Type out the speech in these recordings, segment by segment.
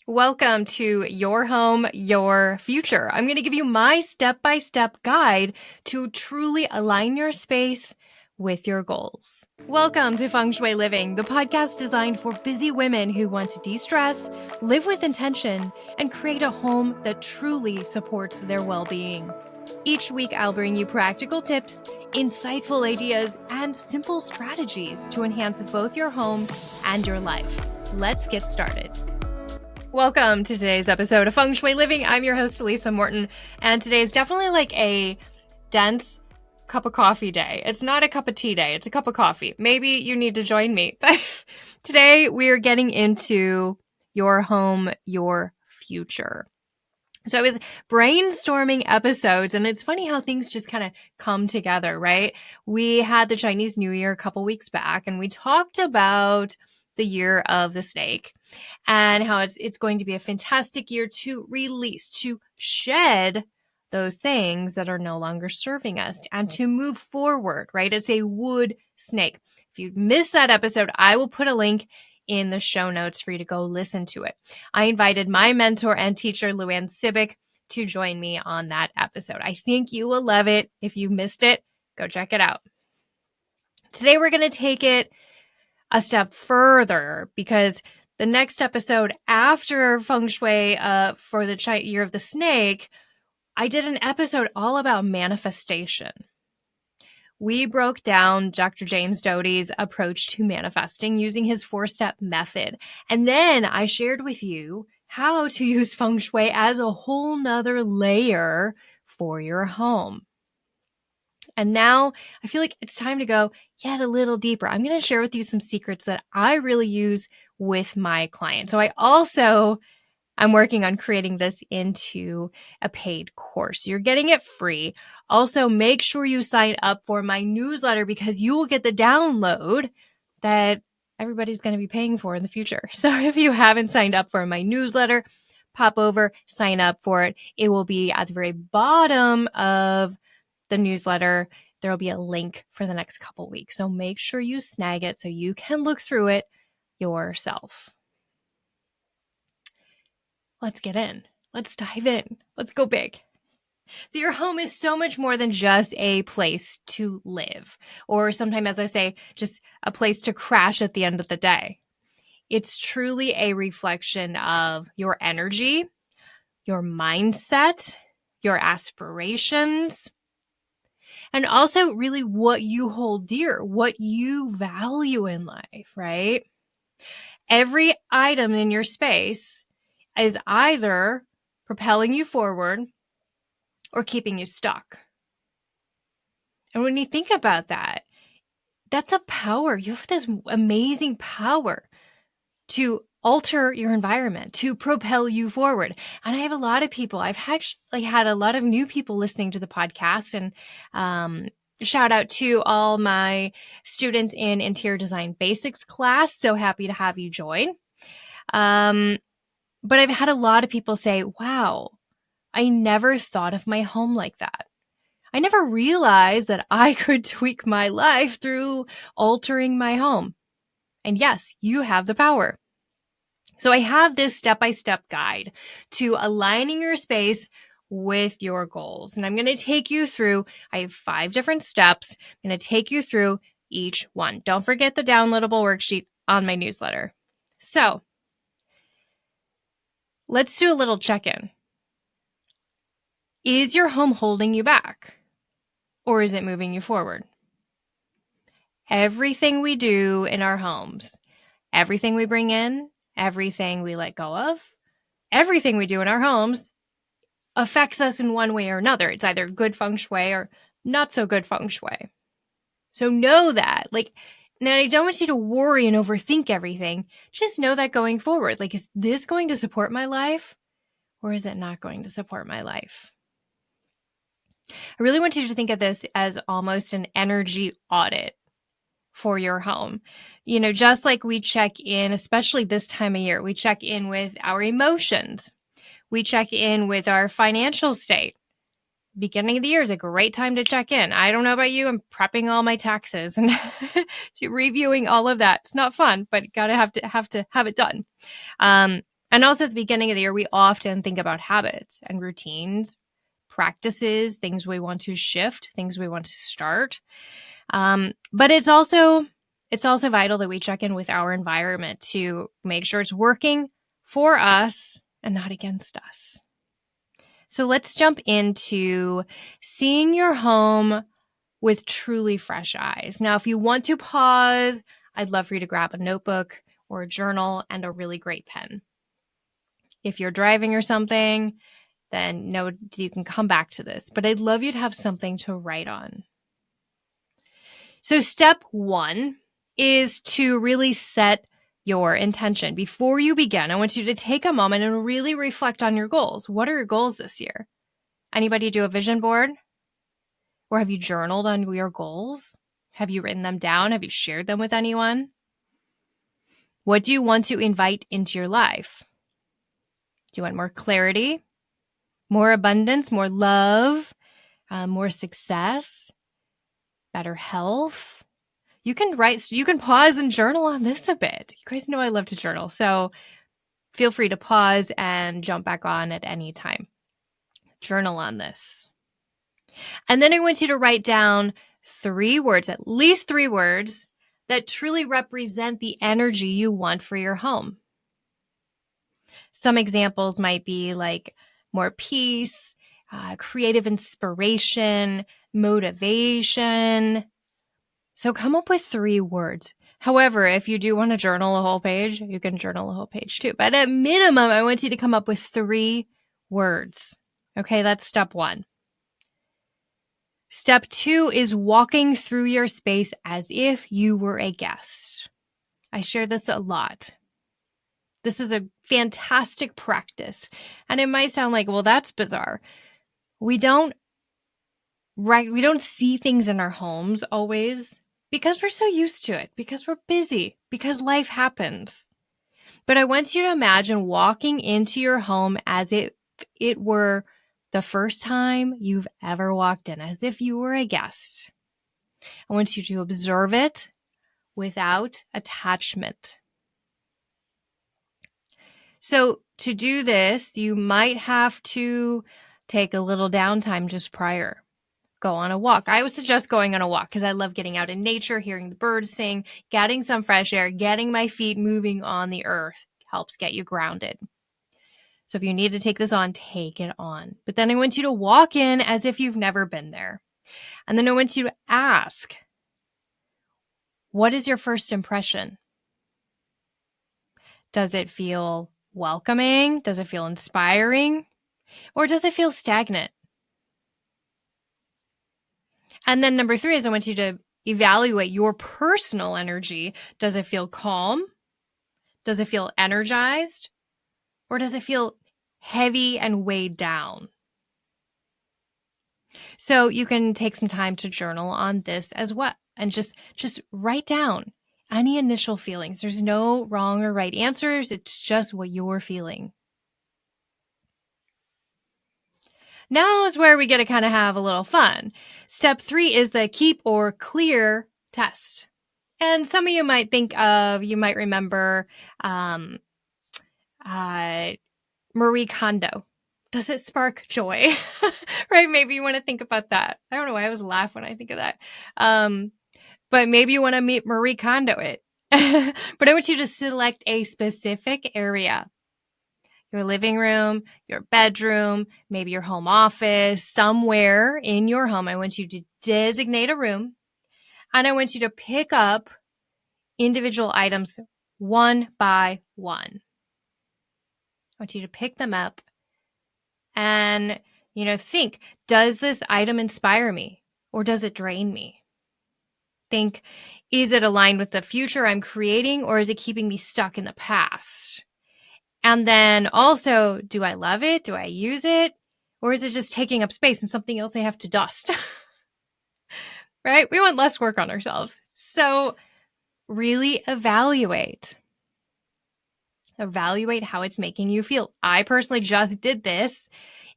Welcome to Your Home, Your Future. I'm going to give you my step-by-step guide to truly align your space with your goals. Welcome to Feng Shui Living, the podcast designed for busy women who want to de-stress, live with intention, and create a home that truly supports their well-being. Each week, I'll bring you practical tips, insightful ideas, and simple strategies to enhance both your home and your life. Let's get started. Welcome to today's episode of Feng Shui Living. I'm your host, Lisa Morton, and today is definitely like a dense cup of coffee day. It's not a cup of tea day, it's a cup of coffee. Maybe you need to join me. But today we're getting into your home, your future. So I was brainstorming episodes, and it's funny how things just kind of come together, right? We had the Chinese New Year a couple weeks back, and we talked about the year of the snake and how it's going to be a fantastic year to release, to shed those things that are no longer serving us and to move forward, right? It's a wood snake. If you missed that episode, I will put a link in the show notes for you to go listen to it. I invited my mentor and teacher, Luann Sibick, to join me on that episode. I think you will love it. If you missed it, go check it out. Today, we're going to take it a step further because the next episode after Feng Shui for the Year of the Snake, I did an episode all about manifestation. We broke down Dr. James Doty's approach to manifesting using his 4-step method. And then I shared with you how to use Feng Shui as a whole nother layer for your home. And now I feel like it's time to go yet a little deeper. I'm going to share with you some secrets that I really use with my clients. So I'm working on creating this into a paid course. You're getting it free. Also, make sure you sign up for my newsletter because you will get the download that everybody's going to be paying for in the future. So if you haven't signed up for my newsletter, pop over, sign up for it. It will be at the very bottom of the newsletter. There will be a link for the next couple weeks. So make sure you snag it so you can look through it yourself. Let's get in. Let's dive in. Let's go big. So your home is so much more than just a place to live, or sometimes, as I say, just a place to crash at the end of the day. It's truly a reflection of your energy, your mindset, your aspirations, and also really what you hold dear, what you value in life, right? Every item in your space is either propelling you forward or keeping you stuck. And when you think about that, that's a power. You have this amazing power to alter your environment, to propel you forward. And I have a lot of people, I've actually had a lot of new people listening to the podcast, and shout out to all my students in Interior Design Basics class. So happy to have you join. But I've had a lot of people say, wow, I never thought of my home like that. I never realized that I could tweak my life through altering my home. And yes, you have the power. So I have this step-by-step guide to aligning your space with your goals. And I'm going to take you through, I have 5 different steps. I'm going to take you through each one. Don't forget the downloadable worksheet on my newsletter. So let's do a little check-in. Is your home holding you back? Or is it moving you forward? Everything we do in our homes, everything we bring in, everything we let go of, everything we do in our homes affects us in one way or another. It's either good feng shui or not so good feng shui. So know that. Now I don't want you to worry and overthink everything. Just know that going forward. Is this going to support my life or is it not going to support my life? I really want you to think of this as almost an energy audit for your home. Just like we check in, especially this time of year, we check in with our emotions. We check in with our financial state. Beginning of the year is a great time to check in. I don't know about you, I'm prepping all my taxes and reviewing all of that. It's not fun, but gotta have to have it done. And also at the beginning of the year, we often think about habits and routines, practices, things we want to shift, things we want to start. But it's also vital that we check in with our environment to make sure it's working for us and not against us. So let's jump into seeing your home with truly fresh eyes. Now, if you want to pause, I'd love for you to grab a notebook or a journal and a really great pen. If you're driving or something, then no, you can come back to this, but I'd love you to have something to write on. So step 1 is to really set your intention. Before you begin, I want you to take a moment and really reflect on your goals. What are your goals this year? Anybody do a vision board? Or have you journaled on your goals? Have you written them down? Have you shared them with anyone? What do you want to invite into your life? Do you want more clarity, more abundance, more love, more success, better health? You can pause and journal on this a bit. You guys know I love to journal, so feel free to pause and jump back on at any time. Journal on this. And then I want you to write down 3 words, at least 3 words, that truly represent the energy you want for your home. Some examples might be like more peace, creative inspiration, motivation. So come up with 3 words. However, if you do want to journal a whole page, you can journal a whole page too. But at minimum, I want you to come up with 3 words. Okay, that's step 1. Step 2 is walking through your space as if you were a guest. I share this a lot. This is a fantastic practice. And it might sound like, well, that's bizarre. We don't see things in our homes always because we're so used to it, because we're busy, because life happens. But I want you to imagine walking into your home as if it were the first time you've ever walked in, as if you were a guest. I want you to observe it without attachment. So to do this, you might have to take a little downtime just prior. Go on a walk. I would suggest going on a walk because I love getting out in nature, hearing the birds sing, getting some fresh air, getting my feet moving on the earth helps get you grounded. So if you need to take this on, take it on. But then I want you to walk in as if you've never been there. And then I want you to ask, what is your first impression? Does it feel welcoming? Does it feel inspiring? Or does it feel stagnant? And then number 3 is I want you to evaluate your personal energy. Does it feel calm? Does it feel energized? Or does it feel heavy and weighed down? So you can take some time to journal on this as well and just write down any initial feelings. There's no wrong or right answers. It's just what you're feeling. Now is where we get to kind of have a little fun. Step 3 is the keep or clear test. And some of you might remember Marie Kondo. Does it spark joy? Right? Maybe you want to think about that. I don't know why I was laughing when I think of that. But maybe you want to meet Marie Kondo it. But I want you to select a specific area. Your living room, your bedroom, maybe your home office, somewhere in your home. I want you to designate a room. And I want you to pick up individual items one by one. I want you to pick them up and, think, does this item inspire me or does it drain me? Think, is it aligned with the future I'm creating or is it keeping me stuck in the past? And then also, do I love it? Do I use it? Or is it just taking up space and something else I have to dust? Right? We want less work on ourselves. So really evaluate how it's making you feel. I personally just did this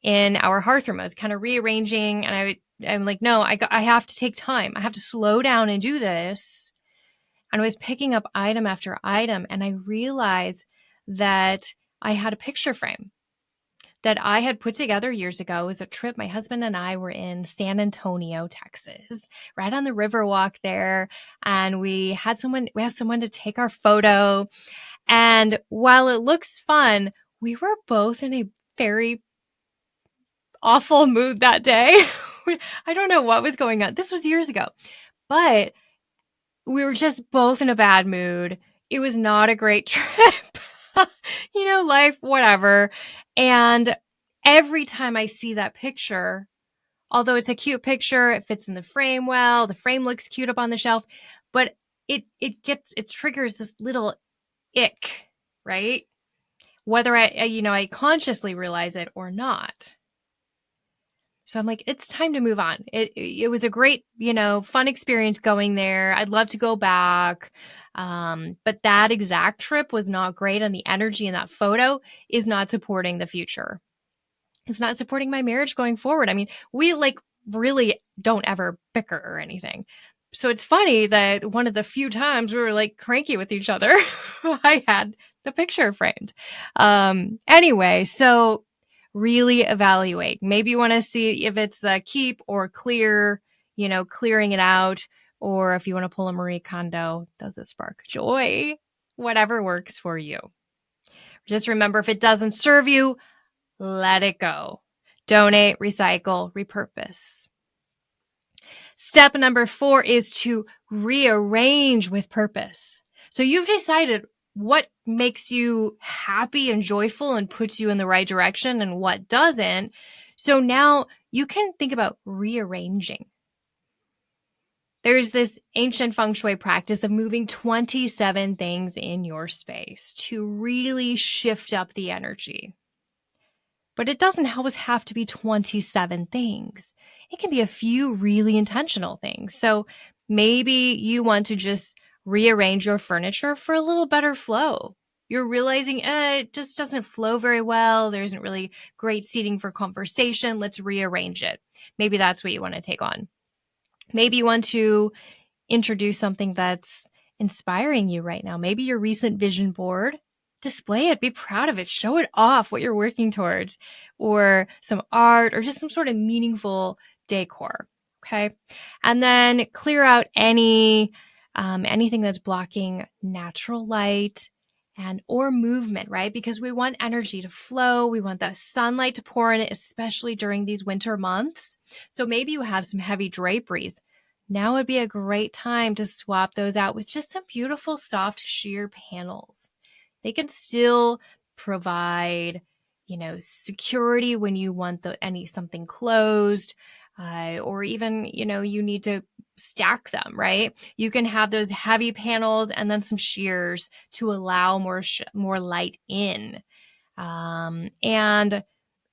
in our hearth room. I was kind of rearranging and I'm like, no, I have to take time. I have to slow down and do this. And I was picking up item after item and I realized that I had a picture frame that I had put together years ago. It was a trip. My husband and I were in San Antonio, Texas, right on the Riverwalk there. And we asked someone to take our photo. And while it looks fun, we were both in a very awful mood that day. I don't know what was going on. This was years ago, but we were just both in a bad mood. It was not a great trip. Life, whatever. And every time I see that picture, although it's a cute picture, it fits in the frame well, the frame looks cute up on the shelf, but it triggers this little ick, right? Whether I consciously realize it or not. So I'm like, it's time to move on. It was a great, fun experience going there. I'd love to go back. But that exact trip was not great. And the energy in that photo is not supporting the future. It's not supporting my marriage going forward. I mean, we really don't ever bicker or anything. So it's funny that one of the few times we were cranky with each other, I had the picture framed. Anyway, so really evaluate. Maybe you want to see if it's the keep or clear, clearing it out, or if you want to pull a Marie Kondo, does it spark joy? Whatever works for you. Just remember, if it doesn't serve you, let it go. Donate, recycle, repurpose. Step number 4 is to rearrange with purpose. So you've decided what makes you happy and joyful and puts you in the right direction and what doesn't. So now you can think about rearranging. There's this ancient Feng Shui practice of moving 27 things in your space to really shift up the energy. But it doesn't always have to be 27 things. It can be a few really intentional things. So maybe you want to just rearrange your furniture for a little better flow. You're realizing it just doesn't flow very well. There isn't really great seating for conversation. Let's rearrange it. Maybe that's what you want to take on. Maybe you want to introduce something that's inspiring you right now. Maybe your recent vision board. Display it, be proud of it, show it off what you're working towards, or some art, or just some sort of meaningful decor. Okay. And then clear out anything that's blocking natural light or movement, right? Because we want energy to flow. We want that sunlight to pour in it, especially during these winter months. So maybe you have some heavy draperies. Now would be a great time to swap those out with just some beautiful, soft, sheer panels. They can still provide, security when you want something closed, or even, you need to stack them, right? You can have those heavy panels and then some shears to allow more light in. And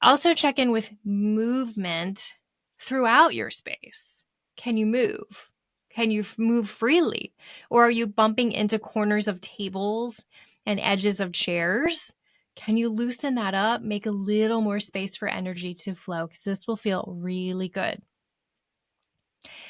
also check in with movement throughout your space. Can you move? Can you move freely? Or are you bumping into corners of tables and edges of chairs? Can you loosen that up? Make a little more space for energy to flow, because this will feel really good.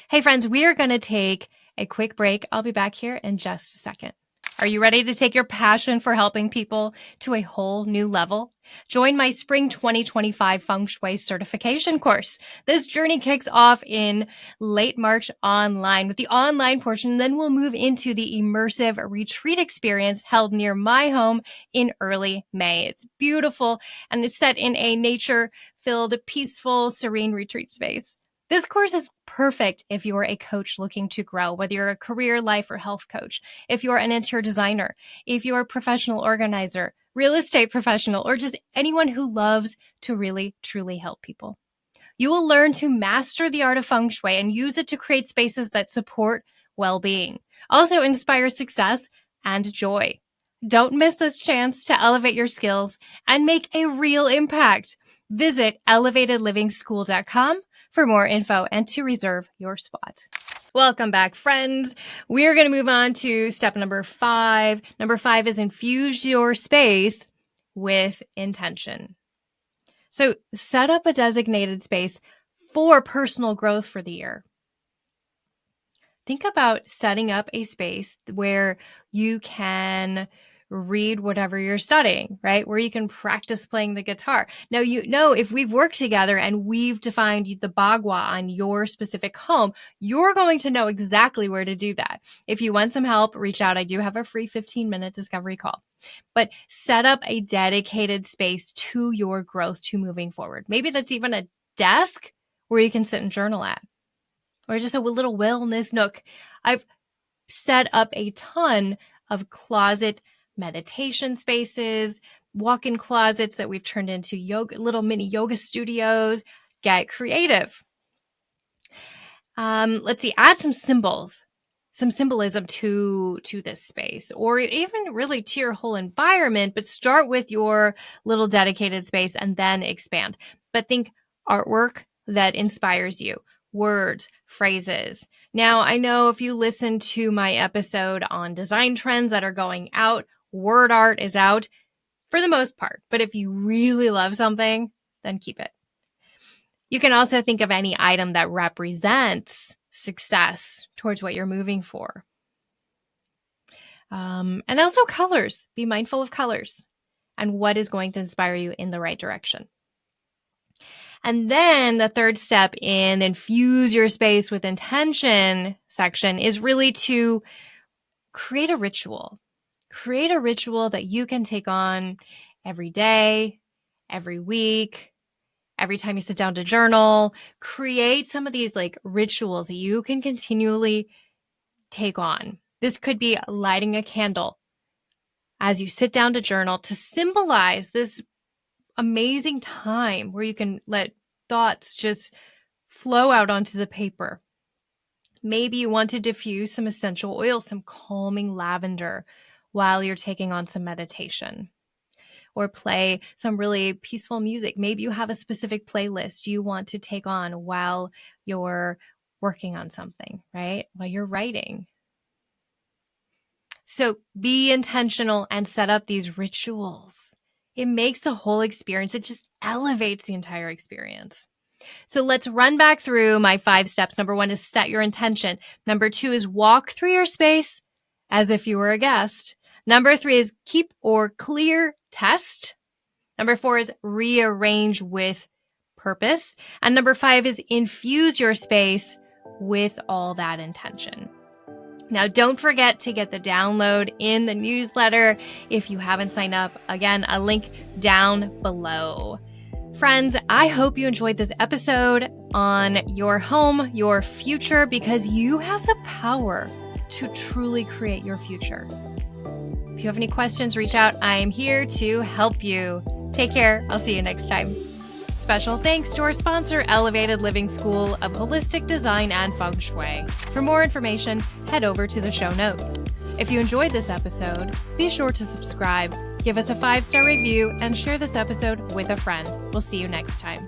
Hey friends, we are going to take a quick break. I'll be back here in just a second. Are you ready to take your passion for helping people to a whole new level? Join my Spring 2025 Feng Shui certification course. This journey kicks off in late March online with the online portion. Then we'll move into the immersive retreat experience held near my home in early May. It's beautiful and it's set in a nature-filled, peaceful, serene retreat space. This course is perfect if you're a coach looking to grow, whether you're a career, life, or health coach, if you're an interior designer, if you're a professional organizer, real estate professional, or just anyone who loves to really, truly help people. You will learn to master the art of Feng Shui and use it to create spaces that support well-being, also inspire success and joy. Don't miss this chance to elevate your skills and make a real impact. Visit elevatedlivingschool.com for more info and to reserve your spot. Welcome back, friends. We're going to move on to step number 5. Number 5 is infuse your space with intention. So set up a designated space for personal growth for the year. Think about setting up a space where you can read whatever you're studying, right? Where you can practice playing the guitar. Now, if we've worked together and we've defined the bagua on your specific home, you're going to know exactly where to do that. If you want some help, reach out. I do have a free 15-minute discovery call. But set up a dedicated space to your growth, to moving forward. Maybe that's even a desk where you can sit and journal at, or just a little wellness nook. I've set up a ton of closet meditation spaces, walk-in closets that we've turned into little mini yoga studios. Get creative. Let's see, add some symbols, some symbolism to this space, or even really to your whole environment, but start with your little dedicated space and then expand. But think artwork that inspires you, words, phrases. Now, I know if you listen to my episode on design trends that are going out, word art is out for the most part. But if you really love something, then keep it. You can also think of any item that represents success towards what you're moving for. And also colors. Be mindful of colors and what is going to inspire you in the right direction. And then the third step in infuse your space with intention section is really to create a ritual. Create a ritual that you can take on every day, every week, every time you sit down to journal. Create some of these rituals that you can continually take on. This could be lighting a candle as you sit down to journal to symbolize this amazing time where you can let thoughts just flow out onto the paper. Maybe you want to diffuse some essential oil, some calming lavender while you're taking on some meditation, or play some really peaceful music. Maybe you have a specific playlist you want to take on while you're working on something, right? While you're writing. So be intentional and set up these rituals. It makes the whole experience, it just elevates the entire experience. So let's run back through my 5 steps. Number 1 is set your intention. Number 2 is walk through your space as if you were a guest. Number 3 is keep or clear test. Number 4 is rearrange with purpose. And number 5 is infuse your space with all that intention. Now, don't forget to get the download in the newsletter if you haven't signed up. Again, a link down below. Friends, I hope you enjoyed this episode on your home, your future, because you have the power to truly create your future. If you have any questions, reach out. I am here to help you. Take care. I'll see you next time. Special thanks to our sponsor, Elevated Living School of Holistic Design and Feng Shui. For more information, head over to the show notes. If you enjoyed this episode, be sure to subscribe, give us a 5-star review, and share this episode with a friend. We'll see you next time.